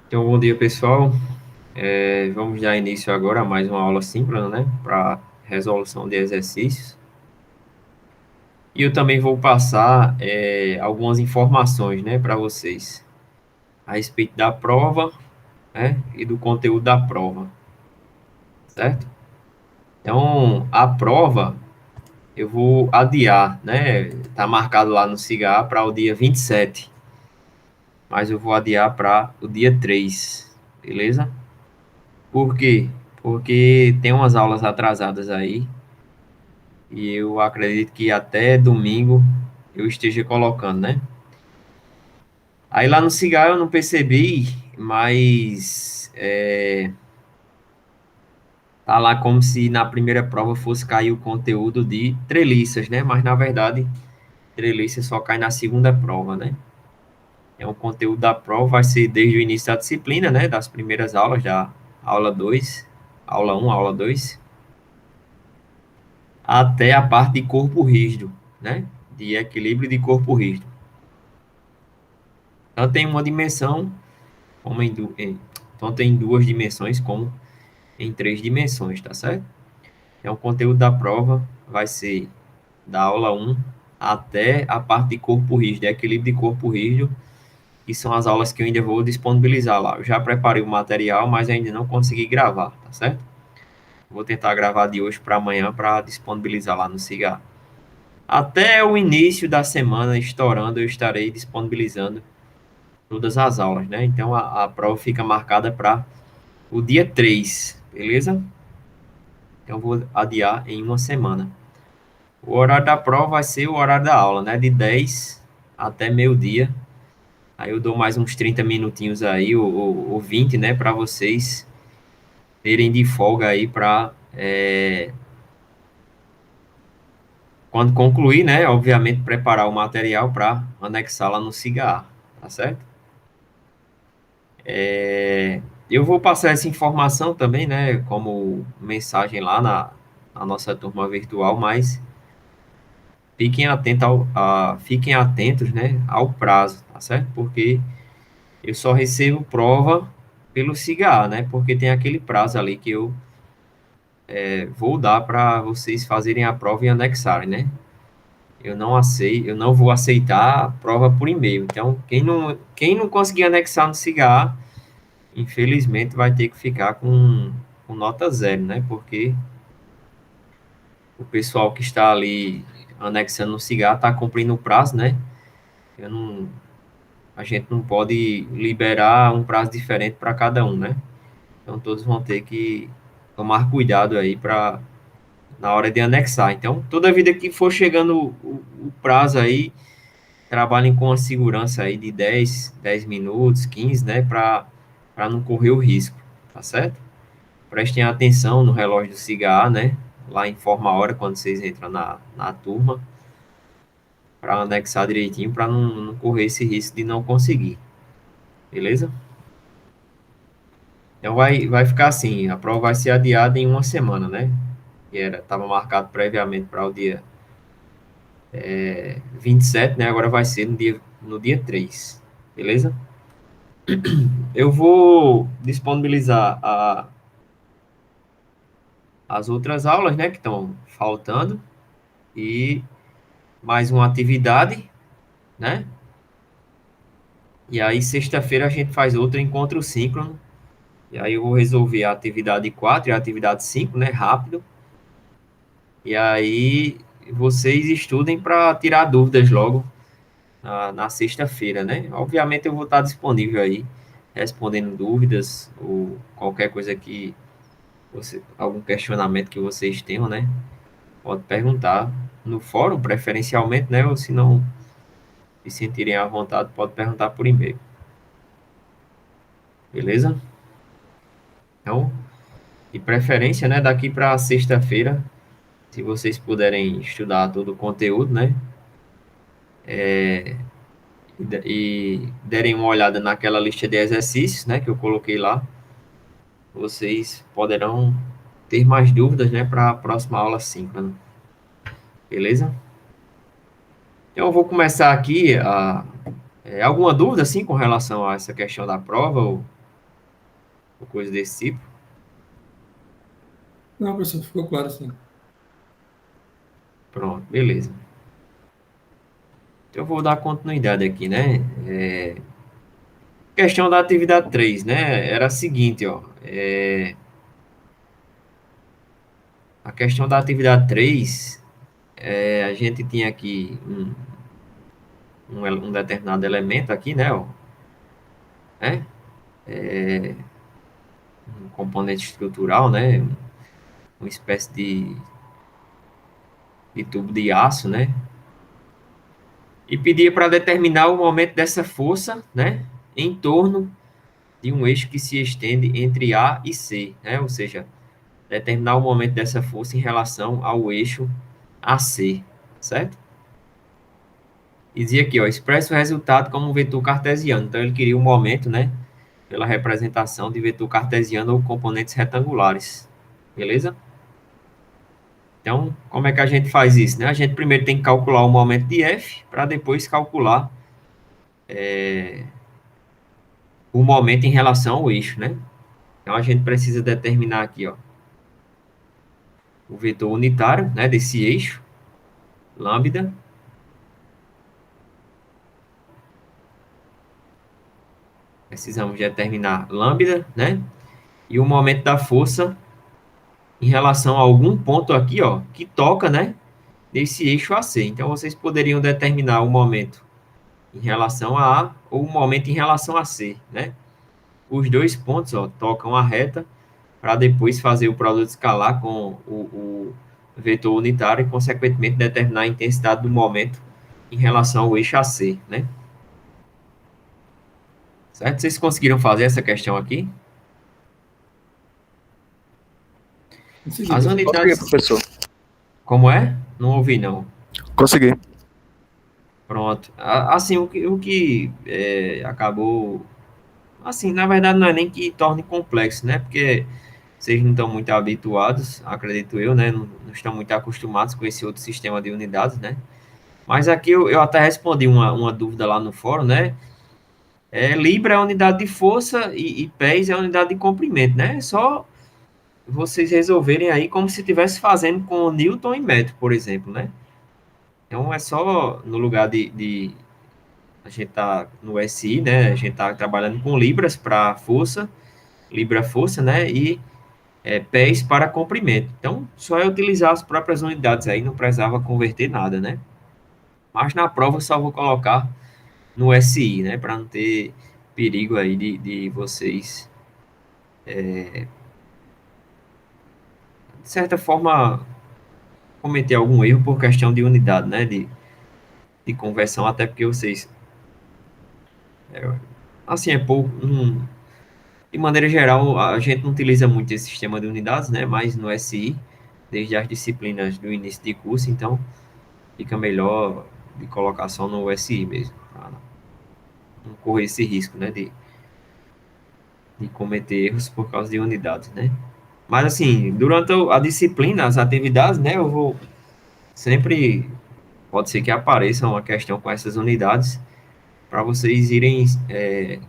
Então, bom dia, pessoal. Vamos dar início agora a mais uma aula síncrona, né, para resolução de exercícios. E eu também vou passar algumas informações, né, para vocês a respeito da prova, né, e do conteúdo da prova, certo? Então, a prova eu vou adiar, né, tá marcado lá no CIGA para o dia 27, mas eu vou adiar para o dia 3, beleza? Por quê? Porque tem umas aulas atrasadas aí. E eu acredito que até domingo eu esteja colocando, né? Aí lá no cigarro eu não percebi, mas tá lá como se na primeira prova fosse cair o conteúdo de treliças, né? Mas na verdade, treliças só cai na segunda prova, né? É o conteúdo da prova, vai ser desde o início da disciplina, né? Das primeiras aulas, da aula 2, aula um, aula 2, até a parte de corpo rígido, né? De equilíbrio de corpo rígido. Então tem uma dimensão como então tem duas dimensões como em três dimensões, tá certo? Então o conteúdo da prova vai ser da aula um até a parte de corpo rígido, equilíbrio de corpo rígido, que são as aulas que eu ainda vou disponibilizar lá. Eu já preparei o material, mas ainda não consegui gravar, tá certo? Vou tentar gravar de hoje para amanhã para disponibilizar lá no Cigar. Até o início da semana, estourando, eu estarei disponibilizando todas as aulas, né? Então a prova fica marcada para o dia 3, beleza? Então, eu vou adiar em uma semana. O horário da prova vai ser o horário da aula, né? De 10 até meio-dia. Aí eu dou mais uns 30 minutinhos aí, ou 20, né? Para vocês terem de folga aí para, quando concluir, né? Obviamente, preparar o material para anexar lá no CIGA, tá certo? Eu vou passar essa informação também, né? Como mensagem lá na nossa turma virtual, mas fiquem atentos, né, ao prazo, tá certo? Porque eu só recebo prova pelo CIGA, né? Porque tem aquele prazo ali que eu vou dar para vocês fazerem a prova e anexarem, né? Eu não vou aceitar a prova por e-mail. Então, quem não conseguir anexar no CIGA, infelizmente vai ter que ficar com nota zero, né? Porque o pessoal que está ali anexando no CIGA está cumprindo o prazo, né? Eu não, A gente não pode liberar um prazo diferente para cada um, né? Então todos vão ter que tomar cuidado aí para na hora de anexar. Então, toda vida que for chegando o prazo aí, trabalhem com a segurança aí de 10 minutos, 15, né, para não correr o risco, tá certo? Prestem atenção no relógio do cigarro, né? Lá informa a hora quando vocês entram na turma, para anexar direitinho, para não correr esse risco de não conseguir, beleza? Então vai ficar assim, a prova vai ser adiada em uma semana, né? Estava marcado previamente para o dia 27, né? Agora vai ser no dia 3, beleza? Eu vou disponibilizar as outras aulas, né? Que estão faltando e mais uma atividade, né? E aí sexta-feira a gente faz outro encontro síncrono. E aí eu vou resolver a atividade 4 e a atividade 5, né? Rápido. E aí vocês estudem para tirar dúvidas logo na sexta-feira, né? Obviamente eu vou estar disponível aí, respondendo dúvidas ou qualquer coisa algum questionamento que vocês tenham, né? Pode perguntar no fórum, preferencialmente, né? Ou se não se sentirem à vontade, pode perguntar por e-mail, beleza? Então, de preferência, né? Daqui para sexta-feira, se vocês puderem estudar todo o conteúdo, né? E derem uma olhada naquela lista de exercícios, né? Que eu coloquei lá, vocês poderão ter mais dúvidas, né, para a próxima aula síncrona, beleza? Então, eu vou começar aqui alguma dúvida, assim, com relação a essa questão da prova? Ou... ou coisa desse tipo. Não, professor, ficou claro sim. Pronto, beleza. Então eu vou dar continuidade aqui, né? Questão da atividade 3, né? Era a seguinte, ó. A questão da atividade 3, a gente tinha aqui um determinado elemento aqui, né? Ó, né? Um componente estrutural, né? Uma espécie de tubo de aço, né? E pedia para determinar o momento dessa força, né? Em torno de um eixo que se estende entre A e C, né? Ou seja, determinar o momento dessa força em relação ao eixo AC, certo? E dizia aqui, ó, expressa o resultado como um vetor cartesiano. Então ele queria o momento, né? Pela representação de vetor cartesiano ou componentes retangulares. Beleza? Então, como é que a gente faz isso, né? A gente primeiro tem que calcular o momento de F para depois calcular o momento em relação ao eixo, né? Então a gente precisa determinar aqui, ó, o vetor unitário, né, desse eixo, lambda. Precisamos determinar lambda, né? E o momento da força em relação a algum ponto aqui, ó, que toca, né, nesse eixo AC. Então vocês poderiam determinar o momento em relação a A ou o momento em relação a C, né? Os dois pontos, ó, tocam a reta para depois fazer o produto escalar com o vetor unitário e, consequentemente, determinar a intensidade do momento em relação ao eixo AC, né? Certo? Vocês conseguiram fazer essa questão aqui? Consegui, As professor. Consegui, unidades, professor. como é? Não ouvi, não. Consegui. Pronto. Assim, acabou. Assim, na verdade, não é nem que torne complexo, né? Porque vocês não estão muito habituados, acredito eu, né? Não estão muito acostumados com esse outro sistema de unidades, né? Mas aqui eu até respondi uma dúvida lá no fórum, né? Libra é a unidade de força e pés é a unidade de comprimento, né? É só vocês resolverem aí como se estivesse fazendo com Newton e metro, por exemplo, né? Então é só no lugar a gente tá no SI, né? A gente tá trabalhando com libras para força, libra força, né? E pés para comprimento. Então só é utilizar as próprias unidades aí, não precisava converter nada, né? Mas na prova eu só vou colocar no SI, né? Para não ter perigo aí de vocês, de certa forma, cometer algum erro por questão de unidade, né? De conversão, até porque vocês, assim, é pouco. De maneira geral, a gente não utiliza muito esse sistema de unidades, né? Mas no SI, desde as disciplinas do início de curso, então fica melhor de colocar só no SI mesmo, para não correr esse risco, né? De cometer erros por causa de unidades, né? Mas assim, durante a disciplina, as atividades, né? Eu vou sempre, pode ser que apareça uma questão com essas unidades, para vocês irem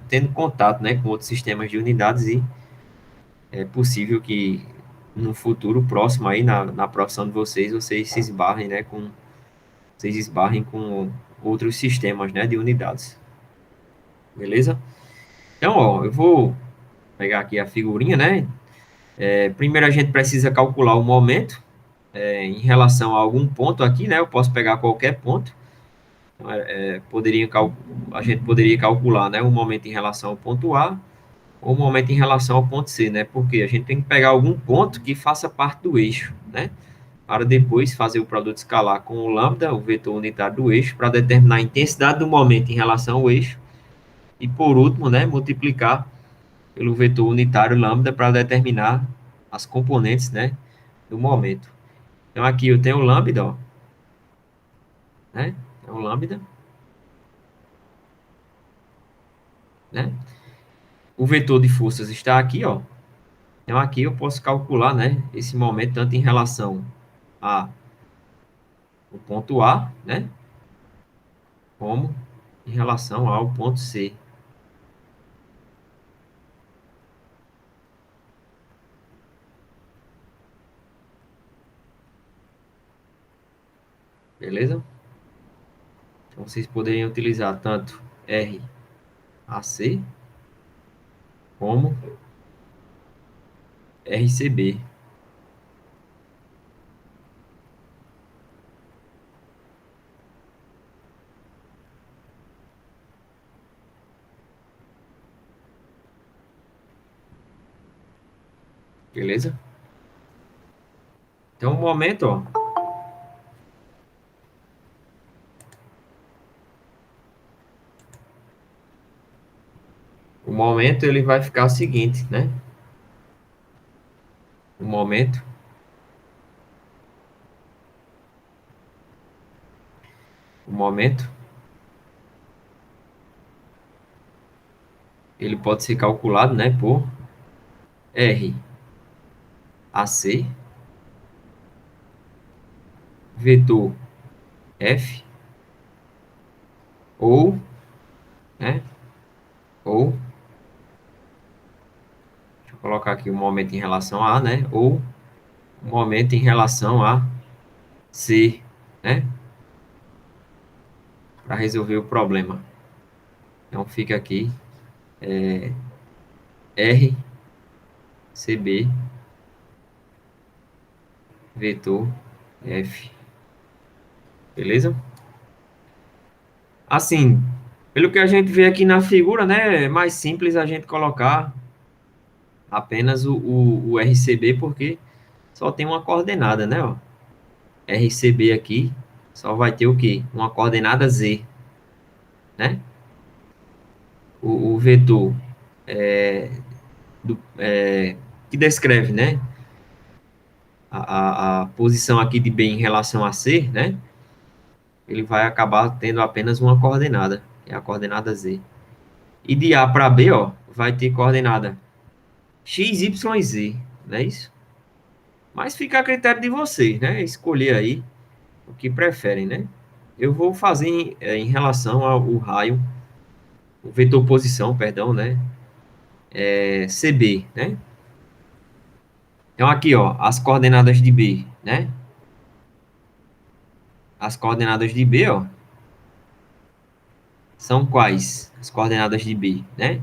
tendo contato, né, com outros sistemas de unidades e é possível que no futuro próximo aí na profissão de vocês, vocês se esbarrem, né, vocês esbarrem com outros sistemas, né, de unidades. Beleza? Então, ó, eu vou pegar aqui a figurinha, né? Primeiro a gente precisa calcular o momento em relação a algum ponto aqui, né? Eu posso pegar qualquer ponto. Então, a gente poderia calcular, né, o momento em relação ao ponto A ou o momento em relação ao ponto C, né? Porque a gente tem que pegar algum ponto que faça parte do eixo, né? Para depois fazer o produto escalar com o lambda, o vetor unitário do eixo, para determinar a intensidade do momento em relação ao eixo. E por último, né, multiplicar pelo vetor unitário lambda para determinar as componentes, né, do momento. Então aqui eu tenho o lambda, ó, né? É o lambda, né? O vetor de forças está aqui, ó. Então aqui eu posso calcular, né, esse momento tanto em relação a o ponto A, né, como em relação ao ponto C. beleza? Então vocês poderiam utilizar tanto RAC como RCB, beleza? Então, o momento, ó, o momento ele vai ficar o seguinte, né? O momento, o momento, ele pode ser calculado, né, por RAC vetor F ou, né, ou, deixa eu colocar aqui o momento em relação a, né, ou o momento em relação a C, né, para resolver o problema. Então, fica aqui RCB vetor F, beleza? Assim, pelo que a gente vê aqui na figura, né, é mais simples a gente colocar apenas o RCB, porque só tem uma coordenada, né, ó. RCB aqui só vai ter o quê? Uma coordenada Z, né? O vetor que descreve, né, a posição aqui de B em relação a C, né? Ele vai acabar tendo apenas uma coordenada, que é a coordenada Z. E de A para B, ó, vai ter coordenada X, Y e Z, não é isso? Mas fica a critério de vocês, né? Escolher aí o que preferem, né? Eu vou fazer em relação ao raio, o vetor posição, perdão, né? CB, né? Então aqui, ó, as coordenadas de B, né? As coordenadas de B, ó, são quais? As coordenadas de B, né?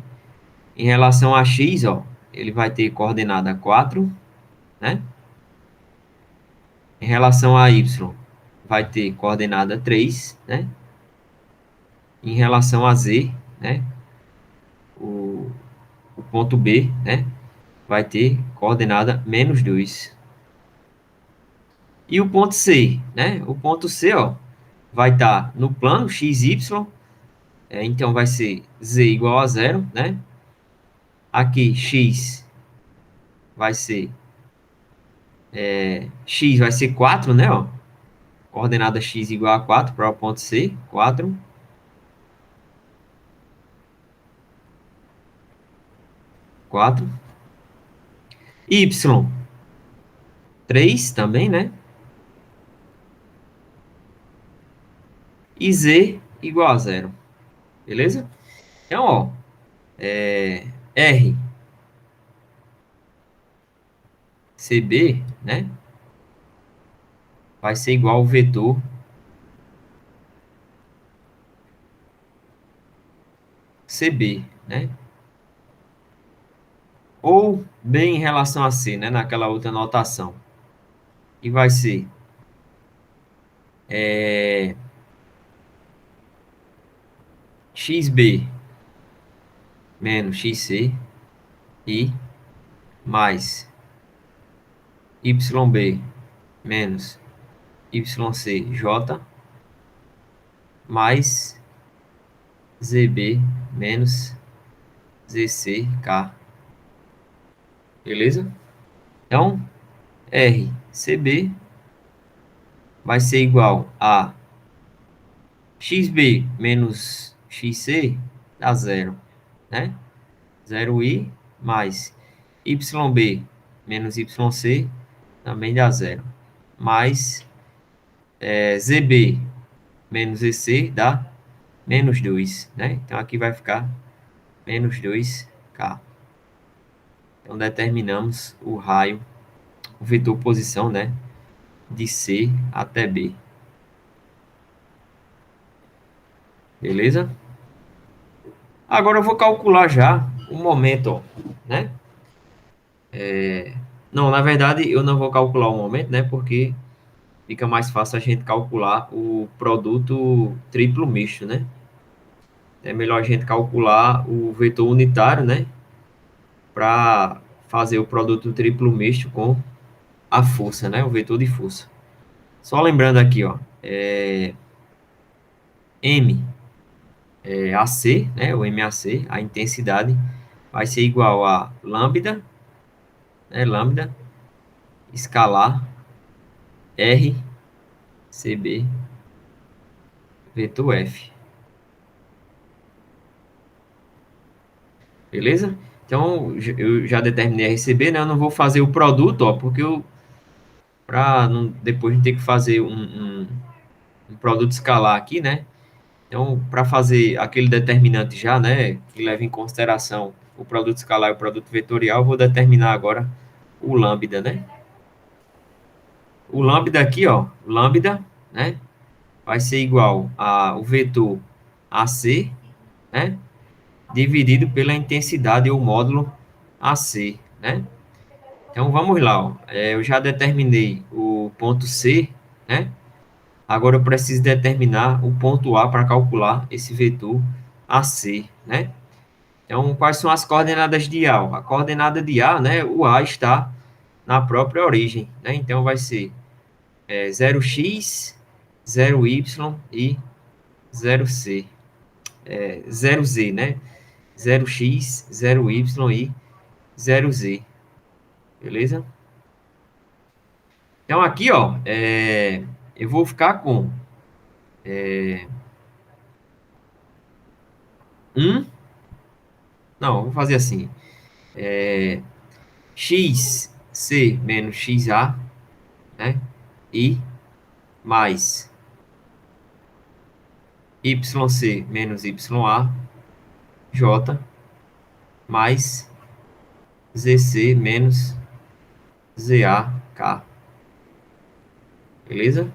Em relação a X, ó, ele vai ter coordenada 4, né? Em relação a Y, vai ter coordenada 3, né? Em relação a Z, né? O, o ponto B, né? Vai ter coordenada -2. E o ponto C, né? O ponto C, ó, vai estar no plano XY, então vai ser Z igual a 0, né? Aqui, X vai ser, X vai ser 4, né? Ó, coordenada X igual a 4 para o ponto C, 4, 4. Y, 3 também, né? E Z igual a 0, beleza? Então, ó, R, CB, né? Vai ser igual ao vetor CB, né? Ou B em relação a C, né? Naquela outra notação. E vai ser XB menos XC e mais YB menos YCJ mais ZB menos ZCK. Beleza? Então, RCB vai ser igual a XB menos XC dá zero, né? Zero I mais YB menos YC também dá zero. Mais ZB menos EC dá -2, né? Então aqui vai ficar -2K. Então determinamos o raio, o vetor posição, né? De C até B. Beleza? Agora eu vou calcular já o momento, ó, né? Não, na verdade eu não vou calcular o momento, né? Porque fica mais fácil a gente calcular o produto triplo misto, né? É melhor a gente calcular o vetor unitário, né? Para fazer o produto triplo misto com a força, né? O vetor de força. Só lembrando aqui, ó, M é AC, né? O MAC, a intensidade vai ser igual a lambda, né? Lambda escalar R CB vetor F. Beleza? Então, eu já determinei RCB, né? Eu não vou fazer o produto, ó, porque eu, para não, depois não ter que fazer um produto escalar aqui, né? Então, para fazer aquele determinante já, né, que leva em consideração o produto escalar e o produto vetorial, eu vou determinar agora o lambda, né? O lambda aqui, ó, lambda, né, vai ser igual a o vetor AC, né, dividido pela intensidade ou módulo AC, né? Então, vamos lá, ó. Eu já determinei o ponto C, né? Agora eu preciso determinar o ponto A para calcular esse vetor AC, né? Então, quais são as coordenadas de A? A coordenada de A, né? O A está na própria origem, né? Então, vai ser 0x, 0y e 0c. 0z, né? 0x, 0y e 0z. Beleza? Então, aqui, ó, eu vou ficar com 1. Não, eu vou fazer assim. XC menos XA, né? E mais YC menos YA, J, mais ZC menos ZAK. Beleza?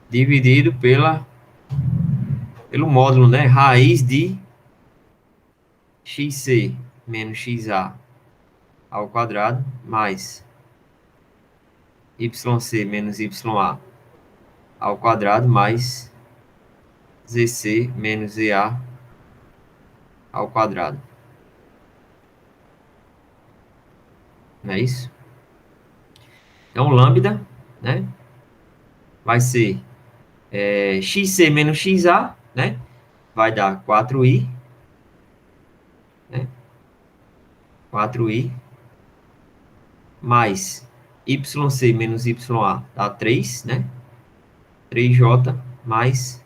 Dividido pelo módulo, né? Raiz de XC menos XA ao quadrado, mais YC menos YA ao quadrado, mais ZC menos ZA ao quadrado. Não é isso? Então, lambda, né? Vai ser XC menos XA, né? Vai dar 4i, né? 4i, mais YC menos YA dá 3, né? 3J, mais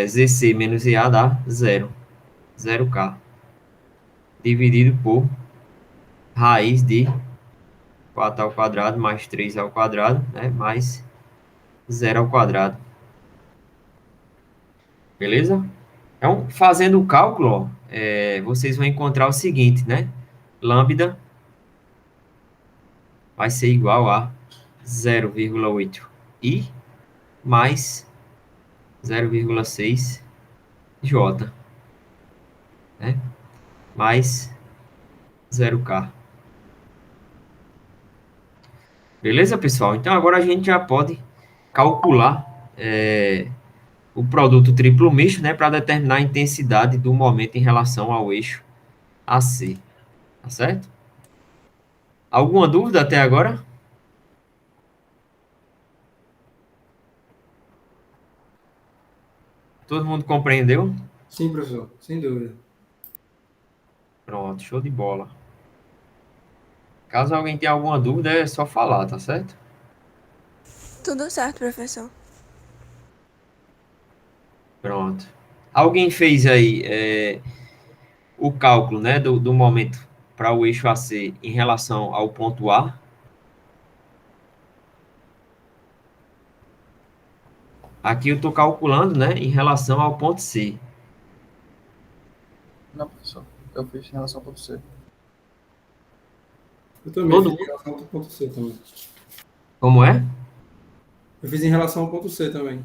ZC menos EA dá 0, 0K, dividido por raiz de 4 ao quadrado mais 3 ao quadrado, né? Mais 0 ao quadrado. Beleza? Então, fazendo o cálculo, ó, vocês vão encontrar o seguinte, né? Lambda vai ser igual a 0,8 i mais 0,6 j, né? Mais 0k. Beleza, pessoal? Então, agora a gente já pode calcular o produto triplo misto, né? Para determinar a intensidade do momento em relação ao eixo AC. Tá certo? Alguma dúvida até agora? Todo mundo compreendeu? Sim, professor, sem dúvida. Pronto, show de bola. Caso alguém tenha alguma dúvida, é só falar, tá certo? Tudo certo, professor. Pronto. Alguém fez aí o cálculo, né, do momento para o eixo AC em relação ao ponto A? Aqui eu estou calculando, né, em relação ao ponto C. Não, professor. Eu fiz em relação ao ponto C. Eu também Todo fiz em mundo? relação ao ponto C também. Como é? Eu fiz em relação ao ponto C também.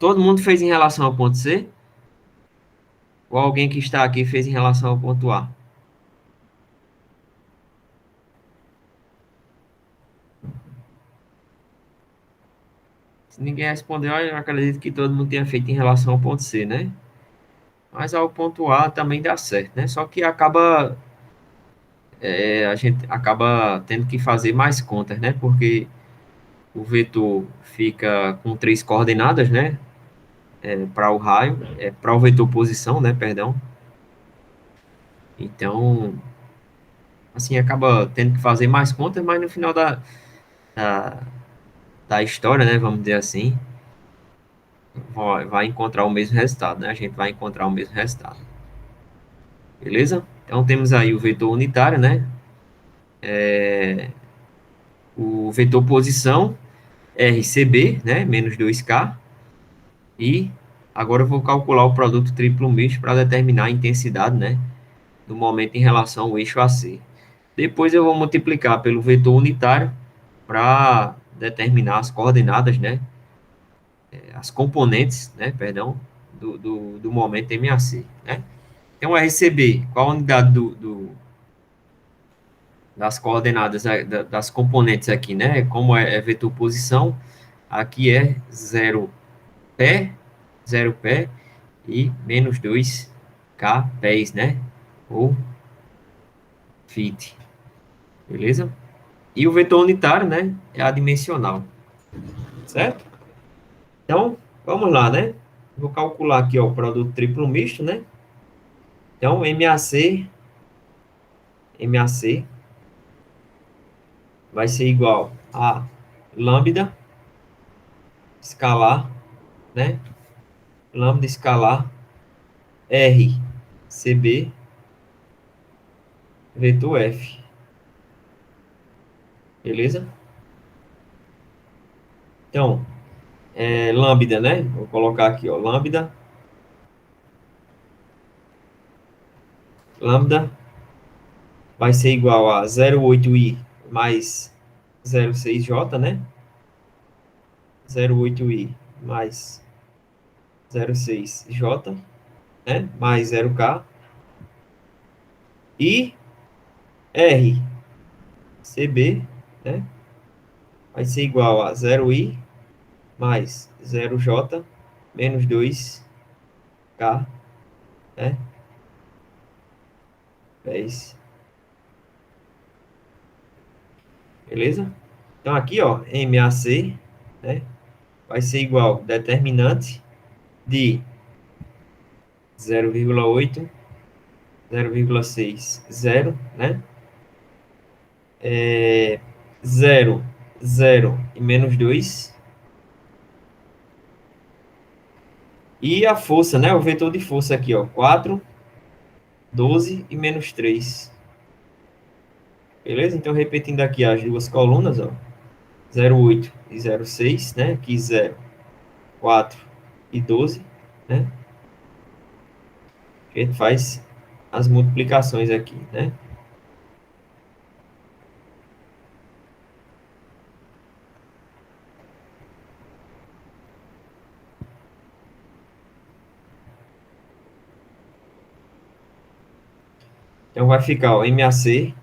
Todo mundo fez em relação ao ponto C? Ou alguém que está aqui fez em relação ao ponto A? Se ninguém respondeu, eu acredito que todo mundo tenha feito em relação ao ponto C, né? Mas ao ponto A também dá certo, né? Só que a gente acaba tendo que fazer mais contas, né? Porque o vetor fica com três coordenadas, né? Para o raio, para o vetor posição, né? Perdão. Então, assim, acaba tendo que fazer mais contas, mas no final da, da história, né? Vamos dizer assim, vai encontrar o mesmo resultado, né? A gente vai encontrar o mesmo resultado. Beleza? Então, temos aí o vetor unitário, né? O vetor posição, RCB, né? Menos 2K. E agora eu vou calcular o produto triplo misto para determinar a intensidade, né? Do momento em relação ao eixo AC. Depois eu vou multiplicar pelo vetor unitário para determinar as coordenadas, né? As componentes, né? Perdão, do momento MAC, né? Então, RCB, qual a unidade das coordenadas, das componentes aqui, né? Como é vetor posição, aqui é 0 pé, 0 pé e menos 2K pés, né? Ou feet, beleza? E o vetor unitário, né? É adimensional, certo? Então, vamos lá, né? Vou calcular aqui, ó, o produto triplo misto, né? Então, MAC vai ser igual a lambda escalar, né? Lambda escalar RCB vetor F, beleza? Então, lambda, né? Vou colocar aqui, ó, lambda vai ser igual a 0,8i mais 0,6j, né? 0,8i mais 0,6j, né? Mais 0k. E RCB, né? Vai ser igual a 0i mais 0j menos 2k, né? 10. Beleza? Então aqui, ó, MAC, né? Vai ser igual determinante de 0,8, 0,6, 0, né? 0, 0 e menos 2. E a força, né? O vetor de força aqui, ó, 4, 12 e menos 3. Beleza? Então, repetindo aqui as duas colunas, ó, 0,8 e 0,6, né? Aqui 0, 4 e 12, né? A gente faz as multiplicações aqui, né? Então, vai ficar, ó, MAC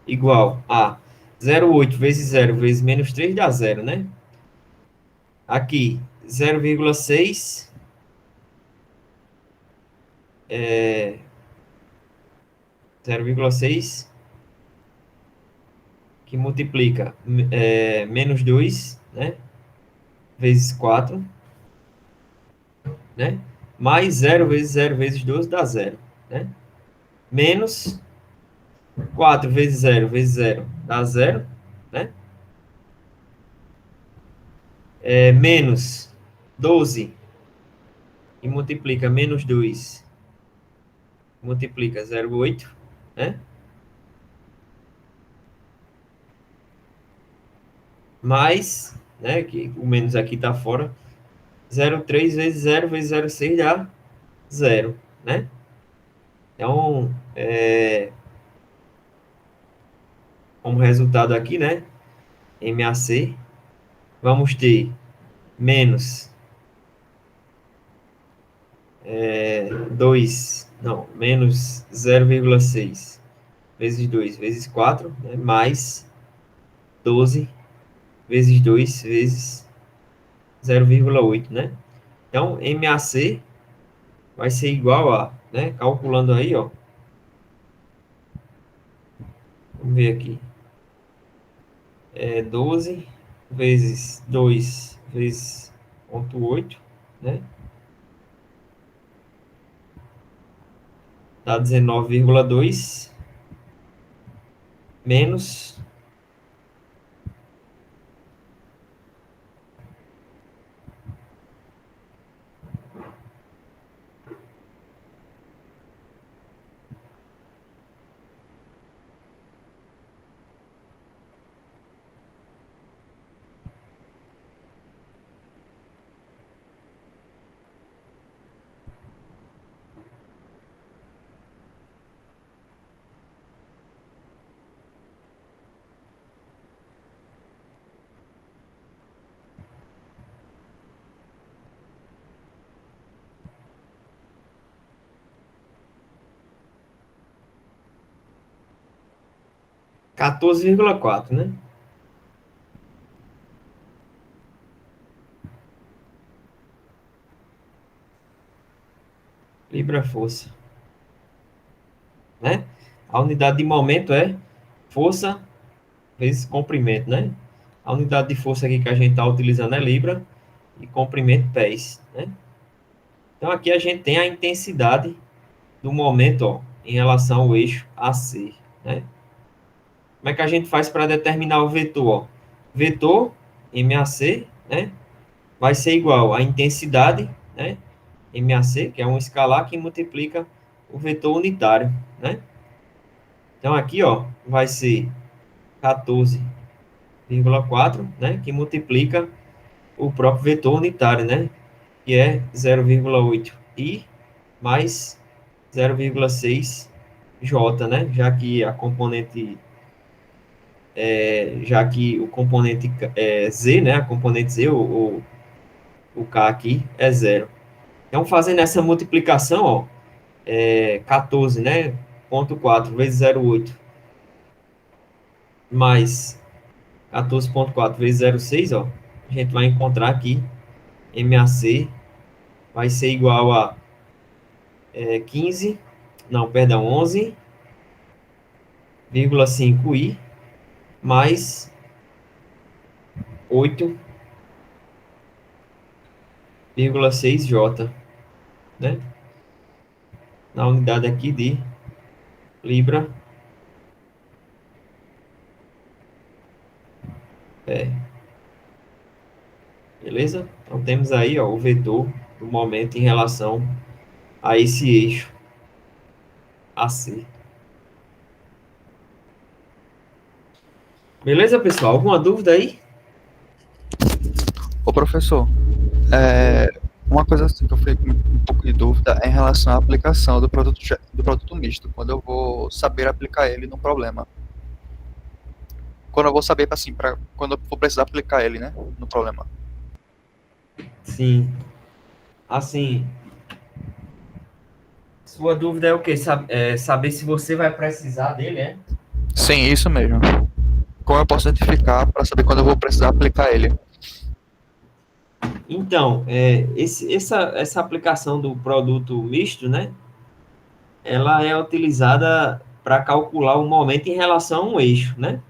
igual a 0,8 vezes 0 vezes menos 3 dá 0, né? Aqui, 0,6 é 0,6 que multiplica menos 2, né? Vezes 4, né? Mais 0 vezes 0 vezes 12 dá 0, né? Menos 4 vezes 0 vezes 0 dá 0, né? Menos 12 e multiplica menos 2, multiplica 0,8, né? Mais, né? Que o menos aqui tá fora, 0,3 vezes 0 vezes 0,6 dá 0, né? Então, como resultado aqui, né? MAC, vamos ter menos menos 0,6 vezes 2 vezes 4, né, mais 12 vezes 2 vezes 0,8, né? Então, MAC vai ser igual a, né, calculando aí, ó, vamos ver aqui, 12 vezes 2 vezes 0,8, né? Dá 19,2 menos 14,4, né? Libra-força, né? A unidade de momento é força vezes comprimento, né? A unidade de força aqui que a gente está utilizando é Libra e comprimento pés, né? Então aqui a gente tem a intensidade do momento, ó, em relação ao eixo AC, né? Como é que a gente faz para determinar o vetor, ó? Vetor MAC, né? Vai ser igual à intensidade, né? MAC, que é um escalar que multiplica o vetor unitário, né? Então aqui, ó, vai ser 14,4, né? Que multiplica o próprio vetor unitário, né? Que é 0,8 I mais 0,6 J, né? Já que o componente Z, né? A componente Z, o K aqui é zero. Então, fazendo essa multiplicação, ó, 14, né? Ponto 4 vezes 0,8 mais 14,4 vezes 0,6, ó, a gente vai encontrar aqui MAC vai ser igual a 15, não, perdão, 11,5 I mais 8,6 J, né? Na unidade aqui de Libra pé. Beleza? Então temos aí, ó, o vetor do momento em relação a esse eixo AC. Beleza, pessoal? Alguma dúvida aí? Ô, professor, uma coisa assim que eu fiquei com um pouco de dúvida é em relação à aplicação do produto misto, quando eu vou saber aplicar ele no problema. Quando eu vou saber, assim, quando eu for precisar aplicar ele, né, no problema. Sim. Assim, sua dúvida é o quê? Saber se você vai precisar dele, é? Sim, isso mesmo. Como eu posso identificar para saber quando eu vou precisar aplicar ele? Então, essa aplicação do produto misto, né? Ela é utilizada para calcular o momento em relação a um eixo, né?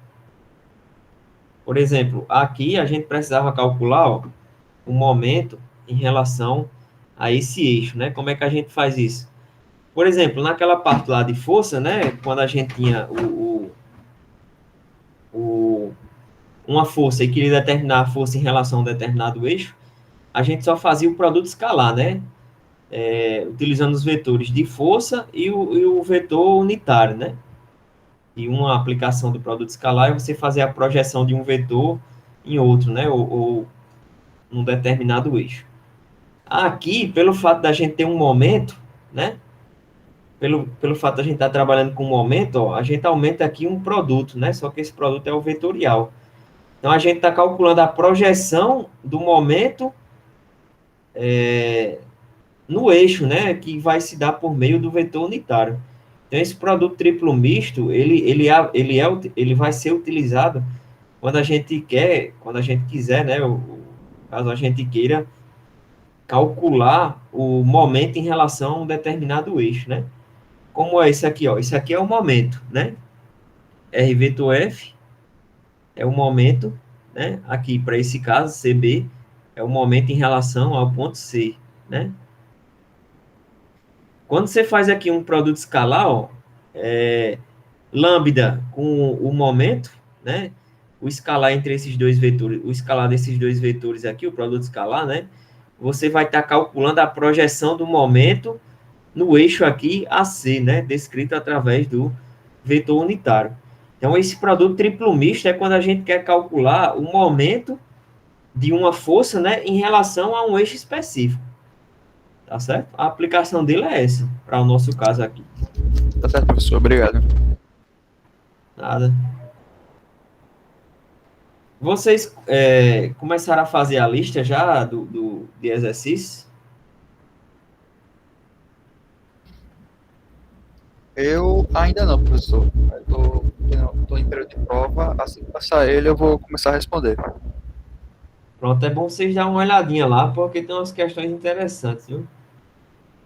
Por exemplo, aqui a gente precisava calcular, ó, o momento em relação a esse eixo, né? Como é que a gente faz isso? Por exemplo, naquela parte lá de força, né? Quando a gente tinha uma força e queria determinar a força em relação a um determinado eixo, a gente só fazia o produto escalar, né? Utilizando os vetores de força e o vetor unitário, né? E uma aplicação do produto escalar é você fazer a projeção de um vetor em outro, né? Ou num determinado eixo. Aqui, pelo fato da gente ter um momento, né? Pelo fato da gente estar trabalhando com um momento, ó, a gente aumenta aqui um produto, né? Só que esse produto é o vetorial. Então, a gente está calculando a projeção do momento no eixo, né, que vai se dar por meio do vetor unitário. Então, esse produto triplo misto, ele vai ser utilizado quando a gente quer, quando a gente quiser, né, caso a gente queira calcular o momento em relação a um determinado eixo, né? Como é isso aqui, ó? Isso aqui é o momento, né? R vetor F é o momento, né? Aqui, para esse caso, CB é o momento em relação ao ponto C, né? Quando você faz aqui um produto escalar, ó, lambda com o momento, né? O escalar entre esses dois vetores, o escalar desses dois vetores aqui, o produto escalar, né? Você vai estar calculando a projeção do momento no eixo aqui AC, né? Descrito através do vetor unitário. Então, esse produto triplo misto é quando a gente quer calcular o momento de uma força, né, em relação a um eixo específico. Tá certo? A aplicação dele é essa, para o nosso caso aqui. Tá certo, professor. Obrigado. Nada. Vocês começaram a fazer a lista já de exercícios? Eu ainda não, professor. Tô em período de prova. Assim que passar ele, eu vou começar a responder. Pronto, é bom vocês darem uma olhadinha lá, porque tem umas questões interessantes, viu?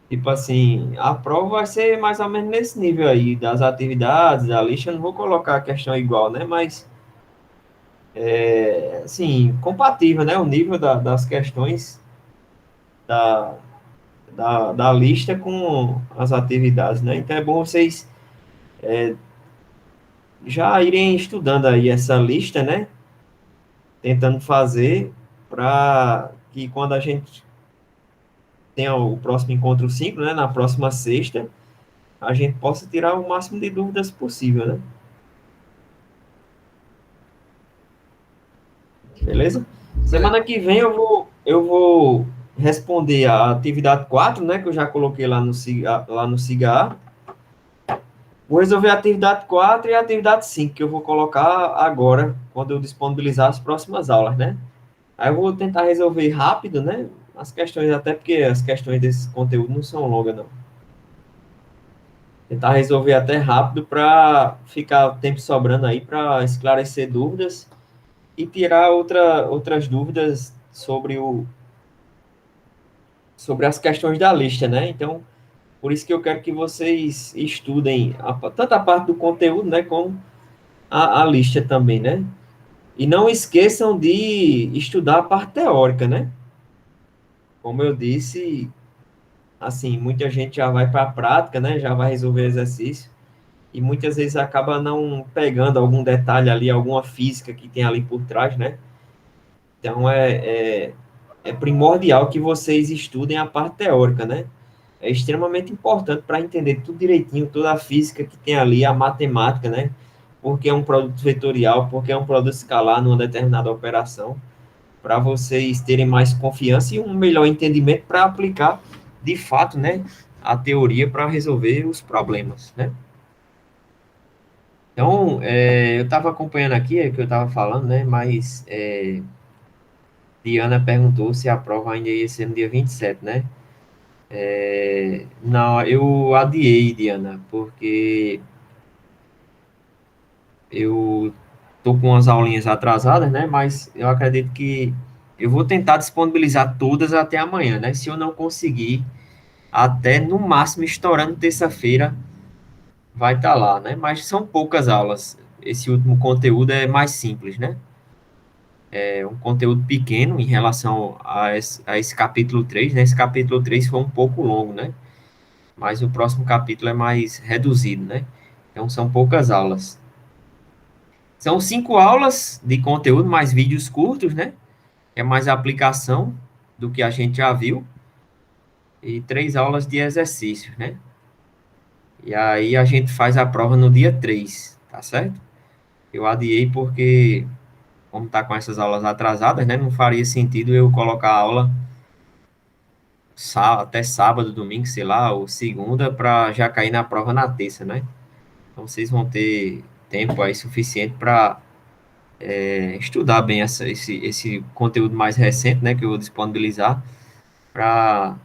Tipo assim, a prova vai ser mais ou menos nesse nível aí, das atividades, da lista. Eu não vou colocar a questão igual, né? Mas, assim, compatível, né? O nível das questões da, da lista com as atividades, né? Então é bom vocês já irem estudando aí essa lista, né? Tentando fazer para que quando a gente tenha o próximo encontro 5, né? Na próxima sexta, a gente possa tirar o máximo de dúvidas possível, né? Beleza? Semana que vem eu vou responder a atividade 4, né? Que eu já coloquei lá no SIGA. Vou resolver a atividade 4 e a atividade 5, que eu vou colocar agora, quando eu disponibilizar as próximas aulas, né? Aí eu vou tentar resolver rápido, né? As questões, até porque as questões desse conteúdo não são longas, não. Tentar resolver até rápido para ficar o tempo sobrando aí para esclarecer dúvidas e tirar outras dúvidas sobre as questões da lista, né? Então, por isso que eu quero que vocês estudem tanto a parte do conteúdo, né, como a lista também, né? E não esqueçam de estudar a parte teórica, né? Como eu disse, assim, muita gente já vai para a prática, né? Já vai resolver exercício e muitas vezes acaba não pegando algum detalhe ali, alguma física que tem ali por trás, né? Então, é primordial que vocês estudem a parte teórica, né? É extremamente importante para entender tudo direitinho, toda a física que tem ali, a matemática, né? Porque é um produto vetorial, porque é um produto escalar numa determinada operação, para vocês terem mais confiança e um melhor entendimento para aplicar, de fato, né, a teoria para resolver os problemas, né? Então, eu estava acompanhando aqui, é o que eu estava falando, né? Mas Diana perguntou se a prova ainda ia ser no dia 27, né? Não, eu adiei, Diana, porque eu tô com umas aulinhas atrasadas, né? Mas eu acredito que eu vou tentar disponibilizar todas até amanhã, né? Se eu não conseguir, até no máximo estourando terça-feira vai estar lá, né? Mas são poucas aulas. Esse último conteúdo é mais simples, né? É um conteúdo pequeno em relação a esse capítulo 3, né? Esse capítulo 3 foi um pouco longo, né? Mas o próximo capítulo é mais reduzido, né? Então são poucas aulas. São 5 aulas de conteúdo, mais vídeos curtos, né? É mais aplicação do que a gente já viu. E 3 aulas de exercícios, né? E aí a gente faz a prova no dia 3, tá certo? Eu adiei porque, como tá com essas aulas atrasadas, né? Não faria sentido eu colocar a aula até sábado, domingo, sei lá, ou segunda, para já cair na prova na terça, né? Então vocês vão ter tempo aí suficiente para estudar bem esse conteúdo mais recente, né, que eu vou disponibilizar, para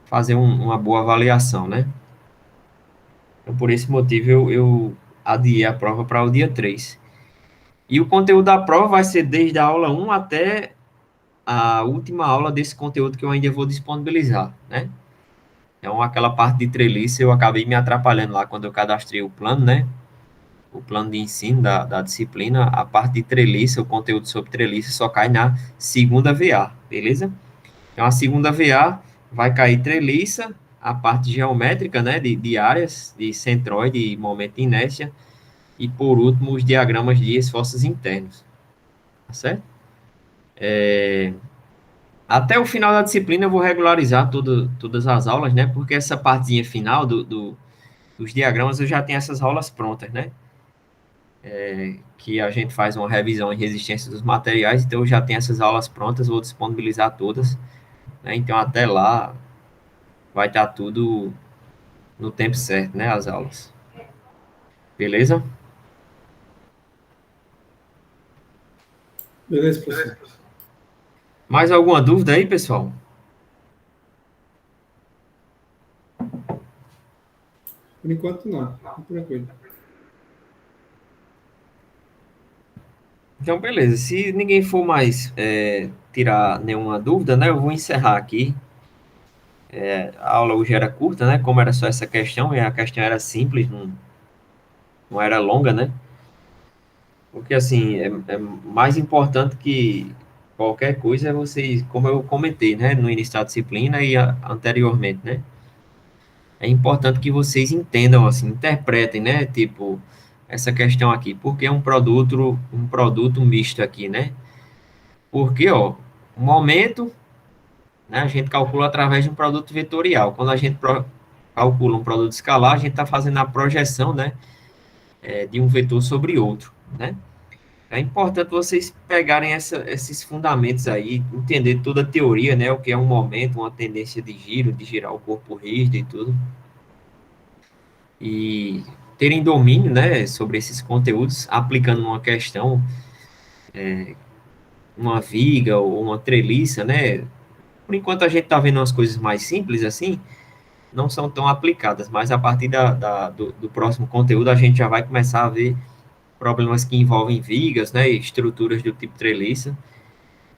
fazer uma boa avaliação, né? Então, por esse motivo, eu adiei a prova para o dia 3. E o conteúdo da prova vai ser desde a aula 1 até a última aula desse conteúdo que eu ainda vou disponibilizar, né? Então, aquela parte de treliça, eu acabei me atrapalhando lá quando eu cadastrei o plano, né? O plano de ensino da disciplina, a parte de treliça, o conteúdo sobre treliça só cai na segunda VA, beleza? Então, a segunda VA vai cair treliça, a parte geométrica, né, de áreas, de centroide e momento de inércia, e, por último, os diagramas de esforços internos, tá certo? Até o final da disciplina eu vou regularizar todas as aulas, né, porque essa partezinha final dos diagramas eu já tenho essas aulas prontas, né, que a gente faz uma revisão em resistência dos materiais, então eu já tenho essas aulas prontas, vou disponibilizar todas, né, então até lá vai estar tudo no tempo certo, né, as aulas. Beleza? Beleza, professor. Mais alguma dúvida aí, pessoal? Por enquanto, não. Tá tranquilo. Então, beleza. Se ninguém for mais tirar nenhuma dúvida, né, eu vou encerrar aqui. A aula hoje era curta, né, como era só essa questão, e a questão era simples, não era longa, né? Porque, assim, é mais importante que qualquer coisa é vocês, como eu comentei, né, no início da disciplina e anteriormente, né? É importante que vocês entendam, assim, interpretem, né? Tipo, essa questão aqui, porque é um produto misto aqui, né? Porque, ó, o momento, né, a gente calcula através de um produto vetorial. Quando a gente calcula um produto escalar, a gente está fazendo a projeção, né, de um vetor sobre outro, né? É importante vocês pegarem esses fundamentos aí, entender toda a teoria, né, o que é um momento, uma tendência de giro, de girar o corpo rígido e tudo. E terem domínio, né, sobre esses conteúdos, aplicando uma questão, uma viga ou uma treliça, né? Por enquanto a gente está vendo umas coisas mais simples assim, não são tão aplicadas, mas a partir do próximo conteúdo a gente já vai começar a ver problemas que envolvem vigas, né, e estruturas do tipo treliça.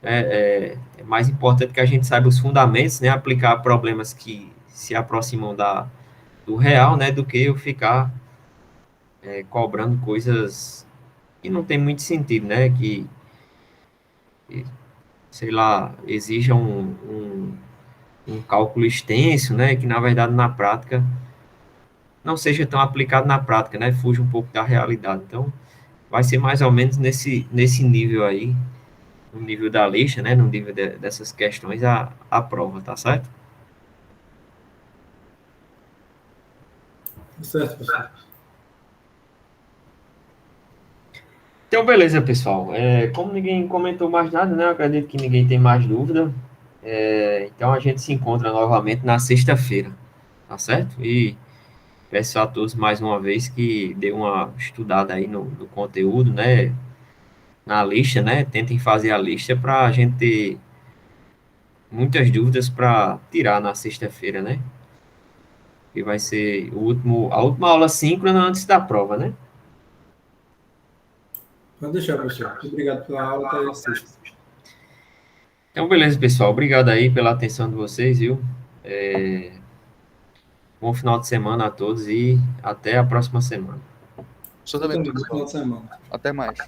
É mais importante que a gente saiba os fundamentos, né, aplicar problemas que se aproximam do real, né, do que eu ficar cobrando coisas que não tem muito sentido, né? Que, sei lá, exijam um cálculo extenso, né? Que na verdade na prática não seja tão aplicado na prática, né? Fuja um pouco da realidade. Então, vai ser mais ou menos nesse nível aí, no nível da lixa, né? No nível dessas questões, a prova, tá certo? Tá certo, professor. Então, beleza, pessoal. Como ninguém comentou mais nada, né? Eu acredito que ninguém tem mais dúvida. Então, a gente se encontra novamente na sexta-feira, tá certo? E peço a todos mais uma vez que dê uma estudada aí no conteúdo, né? Na lista, né? Tentem fazer a lista para a gente ter muitas dúvidas para tirar na sexta-feira, né? Que vai ser a última aula síncrona antes da prova, né? Pode deixar, professor. Muito obrigado pela aula. Até sexta. Então, beleza, pessoal. Obrigado aí pela atenção de vocês, viu? Bom final de semana a todos e até a próxima semana. Sou Eu também, também, bom professor. final de semana. Até mais.